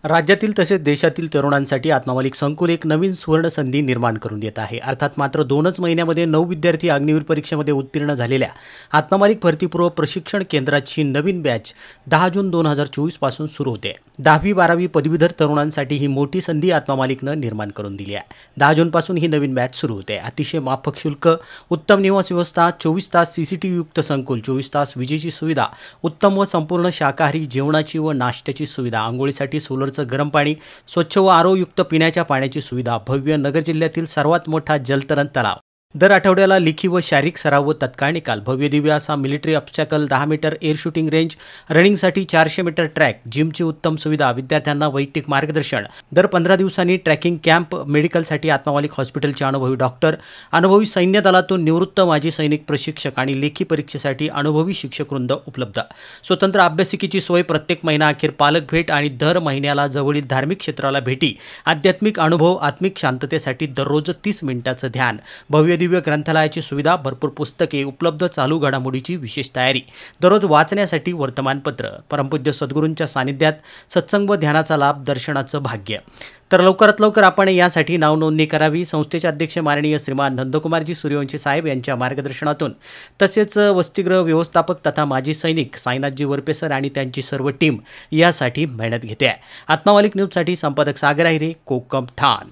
राज्यातील तसेच देशातील तरुणांसाठी आत्मामालिक संकुल एक नवीन सुवर्ण संधी निर्माण करून देत आहे। अर्थात मात्र 2च महिन्यामध्ये 9 विद्यार्थी अग्निवीर परीक्षेमध्ये उत्तीर्ण झालेल्या आत्मामालिक भरतीपूर्व प्रशिक्षण केंद्राची नवीन बॅच 10 जून 2024 पासून सुरू होते। 10वी 12वी पदवीधर तरुणांसाठी ही मोठी संधी आत्मामालिकनं निर्माण करून दिली आहे। 10 जून पासून ही नवीन बॅच सुरू होते। अतिशय माफक शुल्क, उत्तम निवास व्यवस्था, 24 तास सीसीटीव्ही युक्त संकुल, 24 तास विजेची सुविधा, उत्तम व संपूर्ण शाकाहारी जेवणाची व नाश्त्याची सुविधा, अंघोळीसाठी सोलरचं गरम पाणी, स्वच्छ व आरोयुक्त पिण्याच्या पाण्याची सुविधा, भव्य नगर जिल्ह्यातील सर्वात मोठा जलतरण तलाव, दर आठवड्याला लिखी व शारीरिक सराव व तत्काळ निकाल, भव्य दिव्य असा military obstacle, 10 metre air shooting range, रनिंगसाठी 400 मीटर ट्रॅक, जिमची उत्तम सुविधा, विद्यार्थ्यांना वैयक्तिक मार्गदर्शन, दर 15 दिवसांनी ट्रॅकिंग कॅम्प, मेडिकलसाठी आत्मामालिक हॉस्पिटलचे अनुभवी डॉक्टर, अनुभवी सैन्य दलातून निवृत्त माजी सैनिक प्रशिक्षक आणि लेखी परीक्षेसाठी अनुभवी शिक्षक वृंद उपलब्ध, स्वतंत्र अभ्यासिकेची सोय, प्रत्येक महिना अखेर पालक भेट आणि दर महिन्याला जवळील धार्मिक क्षेत्राला भेटी, आध्यात्मिक अनुभव, आत्मिक शांततेसाठी दररोज 30 मिनिटाचं ध्यान, भव्य दिव्य ग्रंथालयाची सुविधा, भरपूर पुस्तके उपलब्ध, चालू घडामोडीची विशेष तयारी, दररोज वाचण्यासाठी वर्तमानपत्र, परमपूज्य सद्गुरूंच्या सानिध्यात सत्संग व ध्यानाचा लाभ, दर्शनाचं भाग्य। तर लवकरात लवकर आपण यासाठी नाव नोंदणी करावी। संस्थेचे अध्यक्ष माननीय श्रीमान नंदकुमारजी सूर्यवंशी साहेब यांच्या मार्गदर्शनातून तसेच वसतिगृह व्यवस्थापक तथा माजी सैनिक साईनाथजी वरपेसर आणि त्यांची सर्व टीम यासाठी मेहनत घेते आहे। आत्मामालिक न्यूजसाठी संपादक सागर आहिरे, कोकम ठाण।